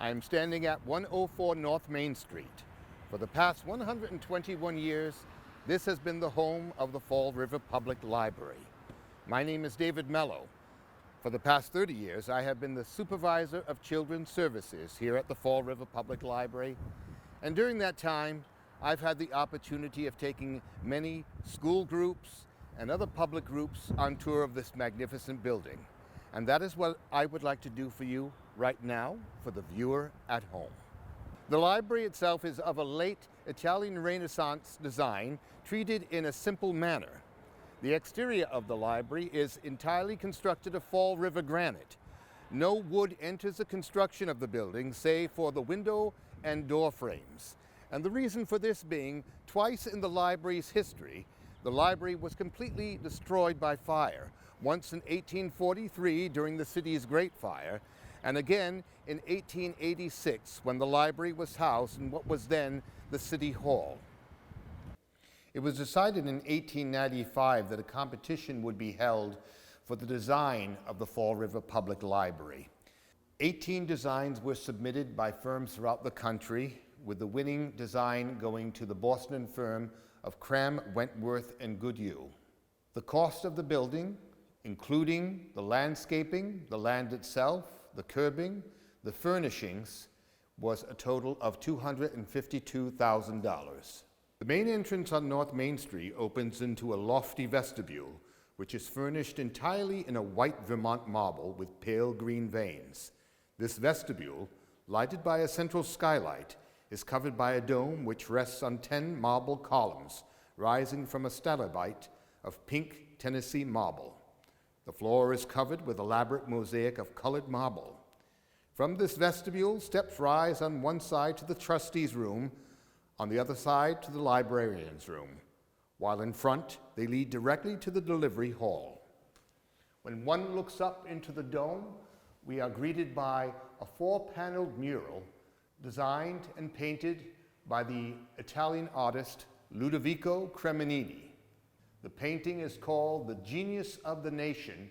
I am standing at 104 North Main Street. For the past 121 years, this has been the home of the Fall River Public Library. My name is David Mello. For the past 30 years, I have been the supervisor of children's services here at the Fall River Public Library. And during that time, I've had the opportunity of taking many school groups and other public groups on tour of this magnificent building. And that is what I would like to do for you right now for the viewer at home. The library itself is of a late Italian Renaissance design, treated in a simple manner. The exterior of the library is entirely constructed of Fall River granite. No wood enters the construction of the building, save for the window and door frames. And the reason for this being, twice in the library's history, the library was completely destroyed by fire. Once in 1843 during the city's Great Fire, and again in 1886 when the library was housed in what was then the City Hall. It was decided in 1895 that a competition would be held for the design of the Fall River Public Library. 18 designs were submitted by firms throughout the country, with the winning design going to the Boston firm of Cram, Wentworth, and Goodyear. The cost of the building, including the landscaping, the land itself, the curbing, the furnishings, was a total of $252,000. The main entrance on North Main Street opens into a lofty vestibule, which is furnished entirely in a white Vermont marble with pale green veins. This vestibule, lighted by a central skylight, is covered by a dome which rests on 10 marble columns rising from a stalagmite of pink Tennessee marble. The floor is covered with elaborate mosaic of colored marble. From this vestibule, steps rise on one side to the trustees' room, on the other side to the librarian's room, while in front they lead directly to the delivery hall. When one looks up into the dome, we are greeted by a four-paneled mural designed and painted by the Italian artist Ludovico Cremonini. The painting is called The Genius of the Nation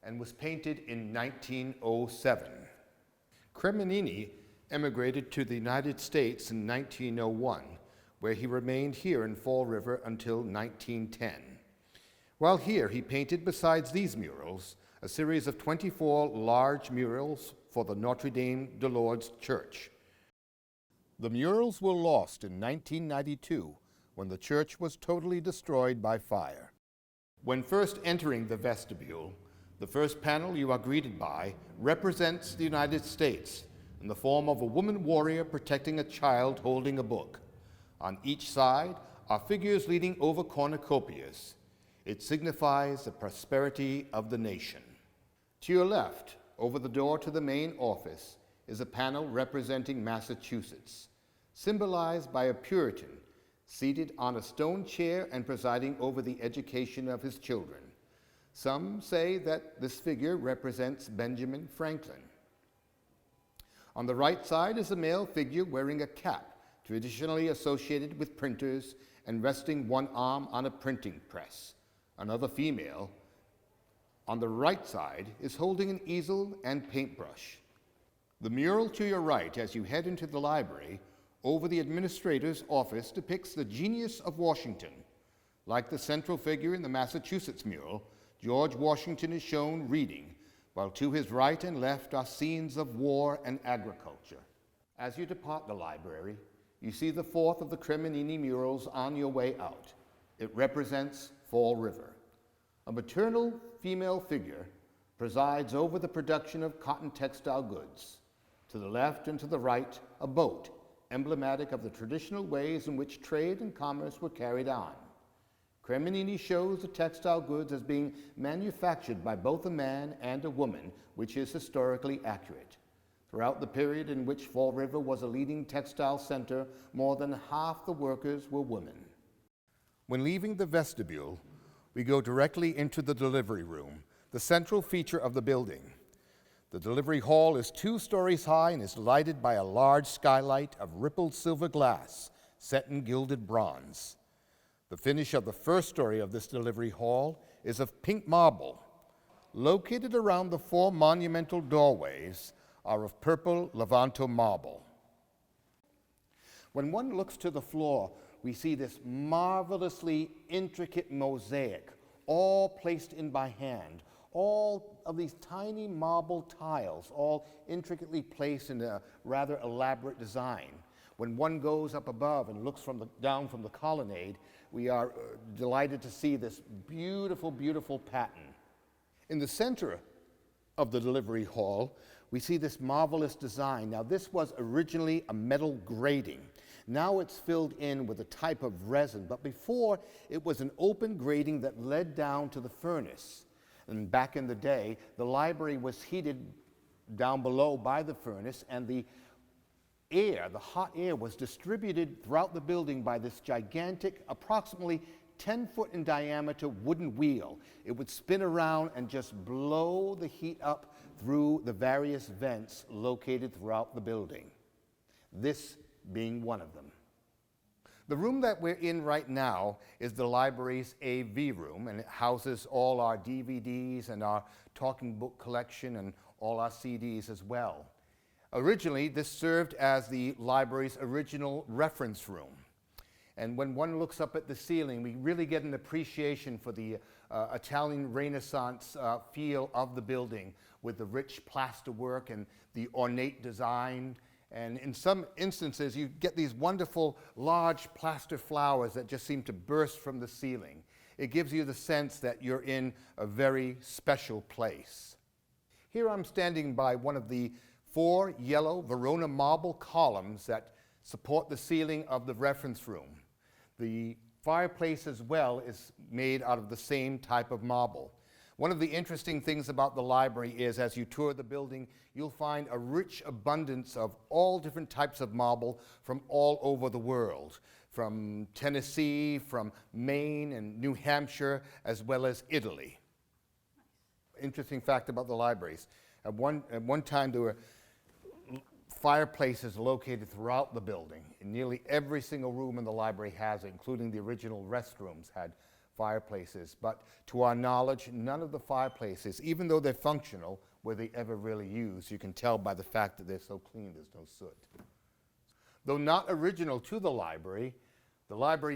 and was painted in 1907. Cremonini emigrated to the United States in 1901, where he remained here in Fall River until 1910. While here, he painted, besides these murals, a series of 24 large murals for the Notre Dame de Lourdes Church. The murals were lost in 1992 when the church was totally destroyed by fire. When first entering the vestibule, the first panel you are greeted by represents the United States in the form of a woman warrior protecting a child holding a book. On each side are figures leaning over cornucopias. It signifies the prosperity of the nation. To your left, over the door to the main office, is a panel representing Massachusetts, symbolized by a Puritan seated on a stone chair and presiding over the education of his children. Some say that this figure represents Benjamin Franklin. On the right side is a male figure wearing a cap, traditionally associated with printers, and resting one arm on a printing press. Another female, on the right side, is holding an easel and paintbrush. The mural to your right, as you head into the library, over the administrator's office, depicts the genius of Washington. Like the central figure in the Massachusetts mural, George Washington is shown reading, while to his right and left are scenes of war and agriculture. As you depart the library, you see the fourth of the Cremonini murals on your way out. It represents Fall River. A maternal female figure presides over the production of cotton textile goods. To the left and to the right, a boat, emblematic of the traditional ways in which trade and commerce were carried on. Cremonini shows the textile goods as being manufactured by both a man and a woman, which is historically accurate. Throughout the period in which Fall River was a leading textile center, more than half the workers were women. When leaving the vestibule, we go directly into the delivery room, the central feature of the building. The delivery hall is 2 stories high and is lighted by a large skylight of rippled silver glass set in gilded bronze. The finish of the first story of this delivery hall is of pink marble. Located around the 4 monumental doorways are of purple Levanto marble. When one looks to the floor, we see this marvelously intricate mosaic, all placed in by hand, all of these tiny marble tiles, all intricately placed in a rather elaborate design. When one goes up above and looks down from the colonnade, we are delighted to see this beautiful, beautiful pattern. In the center of the delivery hall, we see this marvelous design. Now, this was originally a metal grating. Now it's filled in with a type of resin, but before it was an open grating that led down to the furnace. And back in the day, the library was heated down below by the furnace, and the hot air was distributed throughout the building by this gigantic, approximately 10-foot in diameter wooden wheel. It would spin around and just blow the heat up through the various vents located throughout the building, this being one of them. The room that we're in right now is the library's AV room, and it houses all our DVDs and our talking book collection and all our CDs as well. Originally, this served as the library's original reference room. And when one looks up at the ceiling, we really get an appreciation for the Italian Renaissance feel of the building, with the rich plasterwork and the ornate design. And in some instances, you get these wonderful large plaster flowers that just seem to burst from the ceiling. It gives you the sense that you're in a very special place. Here I'm standing by one of the 4 yellow Verona marble columns that support the ceiling of the reference room. The fireplace as well is made out of the same type of marble. One of the interesting things about the library is, as you tour the building, you'll find a rich abundance of all different types of marble from all over the world, from Tennessee, from Maine and New Hampshire, as well as Italy. Interesting fact about the libraries. At one time, there were fireplaces located throughout the building. In nearly every single room in the library has it, including the original restrooms had fireplaces. But to our knowledge, none of the fireplaces, even though they're functional, were they ever really used. You can tell by the fact that they're so clean, there's no soot. Though not original to the library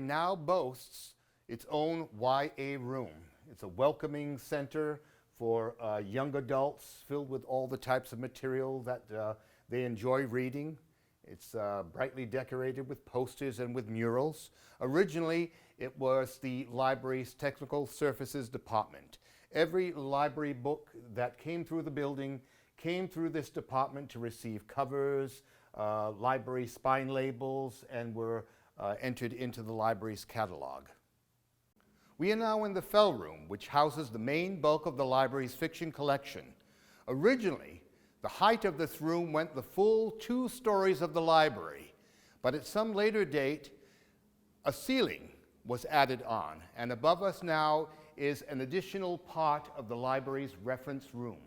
now boasts its own YA room. It's a welcoming center for young adults, filled with all the types of material that they enjoy reading. It's brightly decorated with posters and with murals. Originally, it was the library's technical services department. Every library book that came through the building came through this department to receive covers, library spine labels, and were entered into the library's catalog. We are now in the Fell Room, which houses the main bulk of the library's fiction collection. Originally, the height of this room went the full 2 stories of the library, but at some later date, a ceiling was added on, and above us now is an additional part of the library's reference room.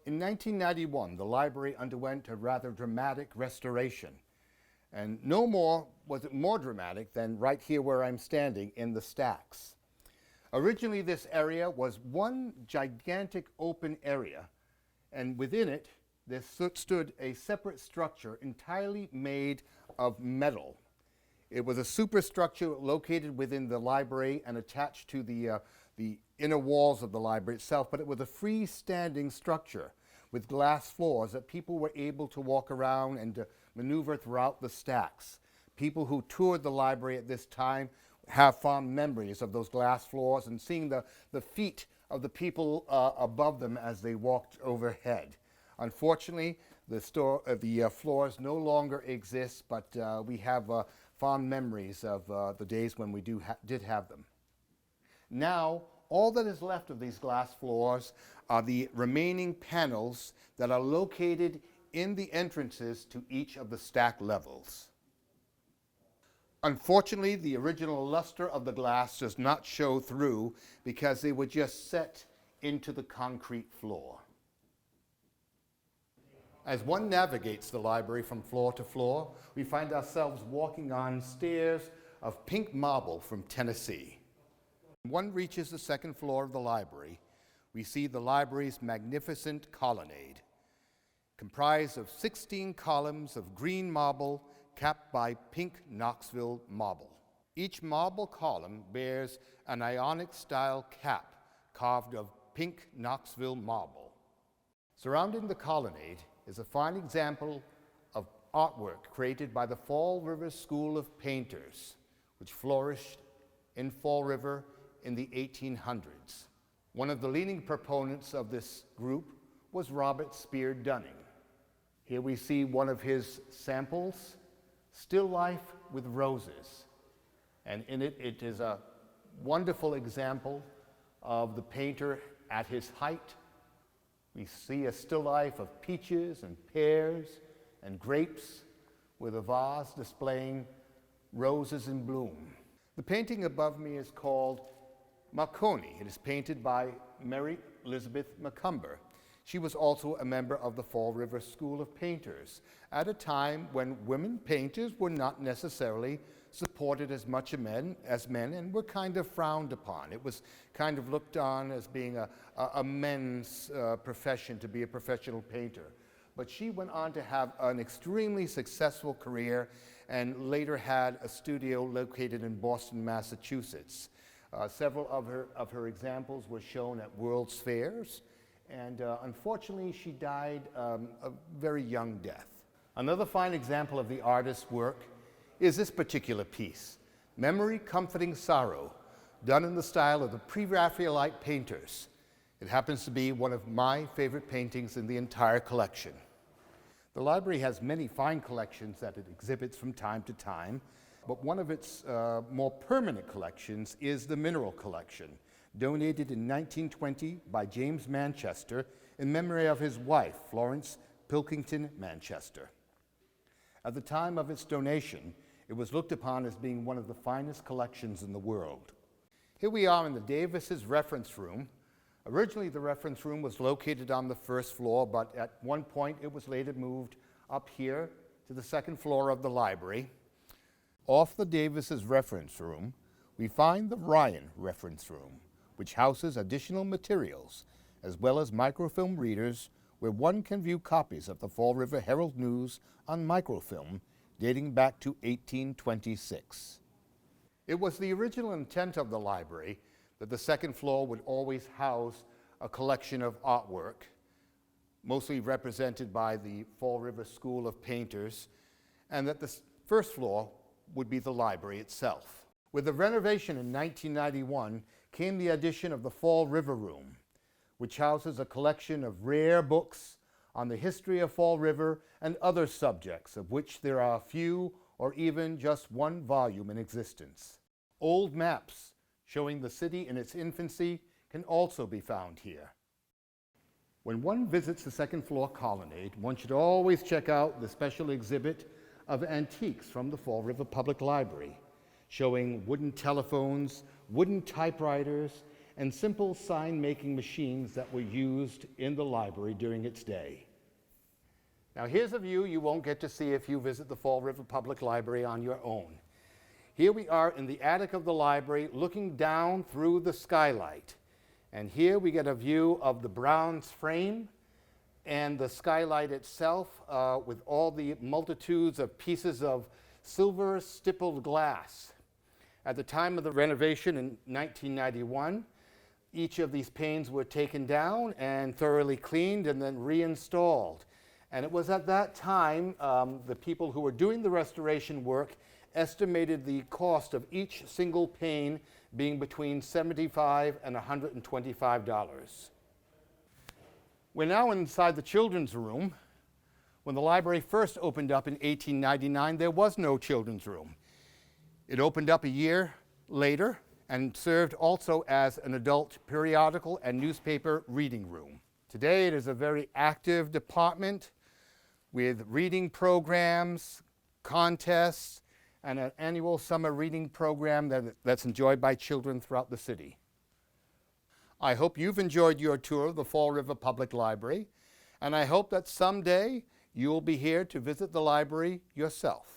In 1991, the library underwent a rather dramatic restoration, and no more was it more dramatic than right here where I'm standing in the stacks. Originally, this area was one gigantic open area, and within it, there stood a separate structure entirely made of metal. It was a superstructure located within the library and attached to the inner walls of the library itself, but it was a freestanding structure with glass floors that people were able to walk around and to maneuver throughout the stacks. People who toured the library at this time have fond memories of those glass floors and seeing the feet of the people above them as they walked overhead. Unfortunately, the floors no longer exist, but we have fond memories of the days when we did have them. Now, all that is left of these glass floors are the remaining panels that are located in the entrances to each of the stack levels. Unfortunately, the original luster of the glass does not show through because they were just set into the concrete floor. As one navigates the library from floor to floor, we find ourselves walking on stairs of pink marble from Tennessee. When one reaches the second floor of the library, we see the library's magnificent colonnade, comprised of 16 columns of green marble capped by pink Knoxville marble. Each marble column bears an Ionic-style cap carved of pink Knoxville marble. Surrounding the colonnade is a fine example of artwork created by the Fall River School of Painters, which flourished in Fall River in the 1800s. One of the leading proponents of this group was Robert Spear Dunning. Here we see one of his samples, Still Life with Roses. And in it, it is a wonderful example of the painter at his height. We see a still life of peaches and pears and grapes with a vase displaying roses in bloom. The painting above me is called Marconi. It is painted by Mary Elizabeth Macomber. She was also a member of the Fall River School of Painters at a time when women painters were not necessarily supported as much as men and were kind of frowned upon. It was kind of looked on as being a men's profession, to be a professional painter. But she went on to have an extremely successful career and later had a studio located in Boston, Massachusetts. Several of her examples were shown at World's Fairs, and unfortunately she died a very young death. Another fine example of the artist's work is this particular piece, Memory Comforting Sorrow, done in the style of the Pre-Raphaelite painters. It happens to be one of my favorite paintings in the entire collection. The library has many fine collections that it exhibits from time to time, but one of its more permanent collections is the Mineral Collection, donated in 1920 by James Manchester in memory of his wife, Florence Pilkington Manchester. At the time of its donation, it was looked upon as being one of the finest collections in the world. Here we are in the Davis's reference room. Originally, the reference room was located on the first floor, but at one point it was later moved up here to the second floor of the library. Off the Davis's reference room, we find the Ryan reference room, which houses additional materials, as well as microfilm readers, where one can view copies of the Fall River Herald News on microfilm dating back to 1826. It was the original intent of the library that the second floor would always house a collection of artwork, mostly represented by the Fall River School of Painters, and that the first floor would be the library itself. With the renovation in 1991 came the addition of the Fall River Room, which houses a collection of rare books on the history of Fall River and other subjects, of which there are few or even just one volume in existence. Old maps showing the city in its infancy can also be found here. When one visits the second floor colonnade, one should always check out the special exhibit of antiques from the Fall River Public Library, showing wooden telephones, wooden typewriters, and simple sign-making machines that were used in the library during its day. Now here's a view you won't get to see if you visit the Fall River Public Library on your own. Here we are in the attic of the library looking down through the skylight. And here we get a view of the bronze frame and the skylight itself with all the multitudes of pieces of silver stippled glass. At the time of the renovation in 1991, each of these panes were taken down and thoroughly cleaned and then reinstalled. And it was at that time the people who were doing the restoration work estimated the cost of each single pane being between $75 and $125. We're now inside the children's room. When the library first opened up in 1899, there was no children's room. It opened up a year later and served also as an adult periodical and newspaper reading room. Today it is a very active department with reading programs, contests, and an annual summer reading program that's enjoyed by children throughout the city. I hope you've enjoyed your tour of the Fall River Public Library, and I hope that someday you'll be here to visit the library yourself.